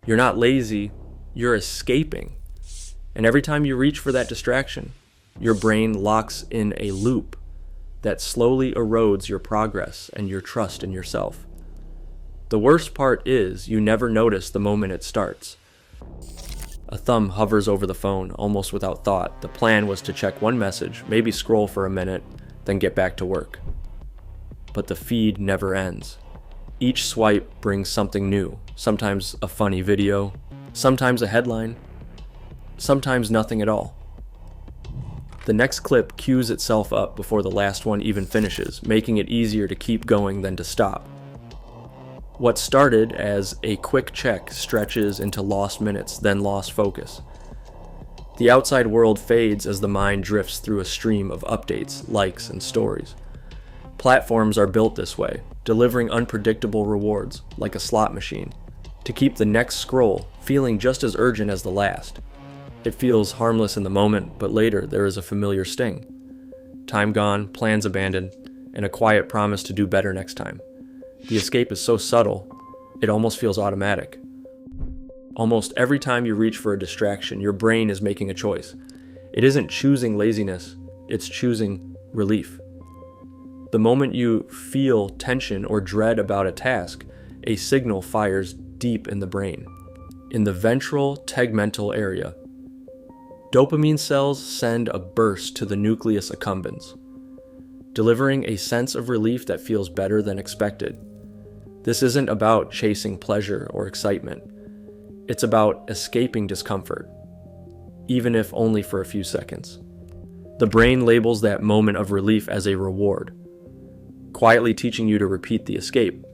You're not lazy, you're escaping. And every time you reach for that distraction, your brain locks in a loop that slowly erodes your progress and your trust in yourself. The worst part is you never notice the moment it starts. A thumb hovers over the phone almost without thought. The plan was to check one message, maybe scroll for a minute, then get back to work. But the feed never ends. Each swipe brings something new, sometimes a funny video, sometimes a headline, sometimes nothing at all. The next clip queues itself up before the last one even finishes, making it easier to keep going than to stop. What started as a quick check stretches into lost minutes, then lost focus. The outside world fades as the mind drifts through a stream of updates, likes, and stories. Platforms are built this way, delivering unpredictable rewards, like a slot machine, to keep the next scroll feeling just as urgent as the last. It feels harmless in the moment, but later there is a familiar sting. Time gone, plans abandoned, and a quiet promise to do better next time. The escape is so subtle, it almost feels automatic. Almost every time you reach for a distraction, your brain is making a choice. It isn't choosing laziness, it's choosing relief. The moment you feel tension or dread about a task, a signal fires deep in the brain, in the ventral tegmental area. Dopamine cells send a burst to the nucleus accumbens, delivering a sense of relief that feels better than expected. This isn't about chasing pleasure or excitement. It's about escaping discomfort, even if only for a few seconds. The brain labels that moment of relief as a reward, quietly teaching you to repeat the escape.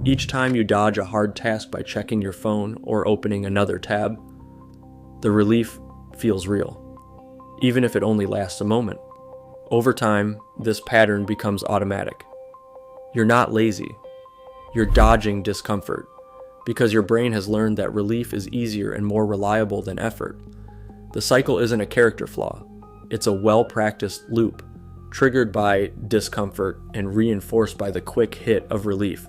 Each time you dodge a hard task by checking your phone or opening another tab, the relief feels real, even if it only lasts a moment. Over time, this pattern becomes automatic. You're not lazy. You're dodging discomfort, because your brain has learned that relief is easier and more reliable than effort. The cycle isn't a character flaw. It's a well-practiced loop, triggered by discomfort and reinforced by the quick hit of relief.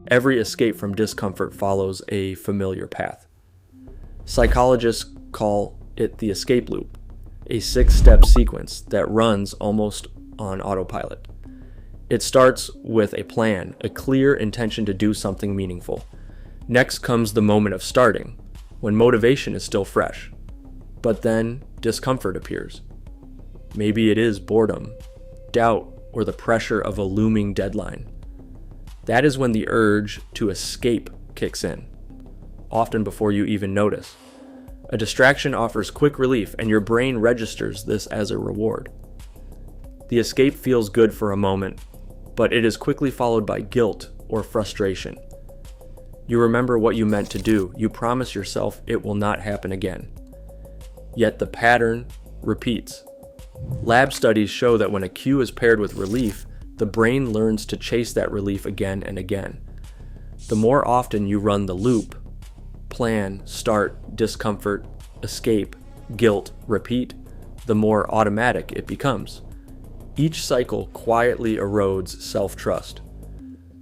Every escape from discomfort follows a familiar path. Psychologists call it the escape loop, a 6-step sequence that runs almost on autopilot. It starts with a plan, a clear intention to do something meaningful. Next comes the moment of starting, when motivation is still fresh. But then discomfort appears. Maybe it is boredom, doubt, or the pressure of a looming deadline. That is when the urge to escape kicks in, often before you even notice. A distraction offers quick relief, and your brain registers this as a reward. The escape feels good for a moment, but it is quickly followed by guilt or frustration. You remember what you meant to do. You promise yourself it will not happen again. Yet the pattern repeats. Lab studies show that when a cue is paired with relief, the brain learns to chase that relief again and again. The more often you run the loop, plan, start, discomfort, escape, guilt, repeat, the more automatic it becomes. Each cycle quietly erodes self-trust,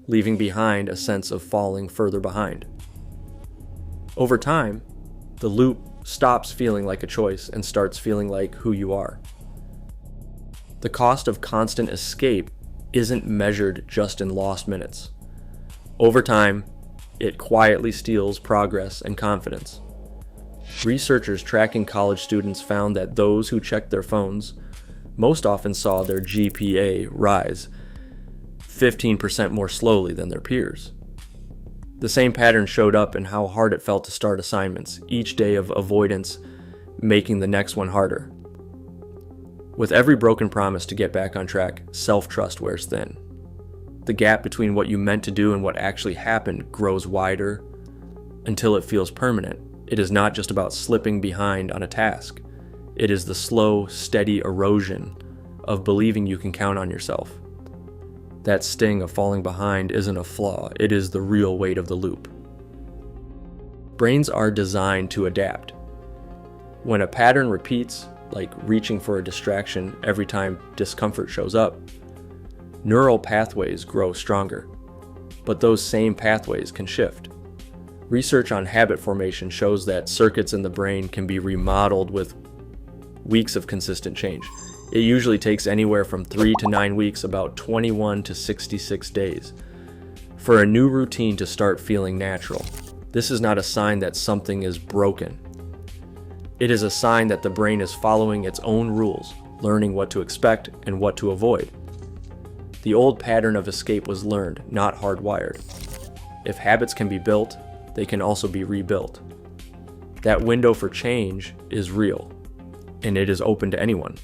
leaving behind a sense of falling further behind. Over time, the loop stops feeling like a choice and starts feeling like who you are. The cost of constant escape isn't measured just in lost minutes. Over time, it quietly steals progress and confidence. Researchers tracking college students found that those who checked their phones most often saw their GPA rise 15% more slowly than their peers. The same pattern showed up in how hard it felt to start assignments, each day of avoidance making the next one harder. With every broken promise to get back on track, self-trust wears thin. The gap between what you meant to do and what actually happened grows wider until it feels permanent. It is not just about slipping behind on a task. It is the slow, steady erosion of believing you can count on yourself. That sting of falling behind isn't a flaw, it is the real weight of the loop. Brains are designed to adapt. When a pattern repeats, like reaching for a distraction every time discomfort shows up, neural pathways grow stronger, but those same pathways can shift. Research on habit formation shows that circuits in the brain can be remodeled with weeks of consistent change. It usually takes anywhere from 3 to 9 weeks, about 21 to 66 days, for a new routine to start feeling natural. This is not a sign that something is broken. It is a sign that the brain is following its own rules, learning what to expect and what to avoid. The old pattern of escape was learned, not hardwired. If habits can be built, they can also be rebuilt. That window for change is real, and it is open to anyone.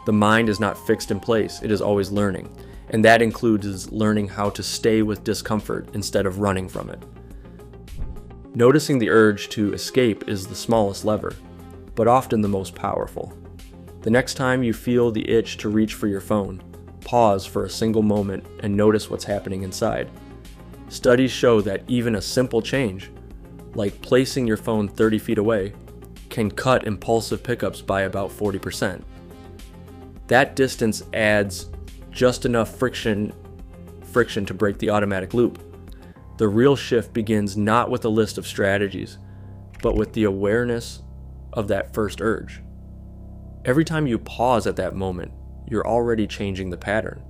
The mind is not fixed in place, it is always learning, and that includes learning how to stay with discomfort instead of running from it. Noticing the urge to escape is the smallest lever, but often the most powerful. The next time you feel the itch to reach for your phone, pause for a single moment and notice what's happening inside. Studies show that even a simple change, like placing your phone 30 feet away, can cut impulsive pickups by about 40%. That distance adds just enough friction to break the automatic loop. The real shift begins not with a list of strategies, but with the awareness of that first urge. Every time you pause at that moment, you're already changing the pattern.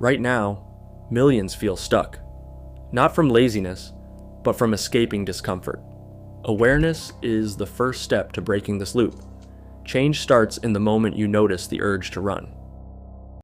Right now, millions feel stuck, not from laziness, but from escaping discomfort. Awareness is the first step to breaking this loop. Change starts in the moment you notice the urge to run.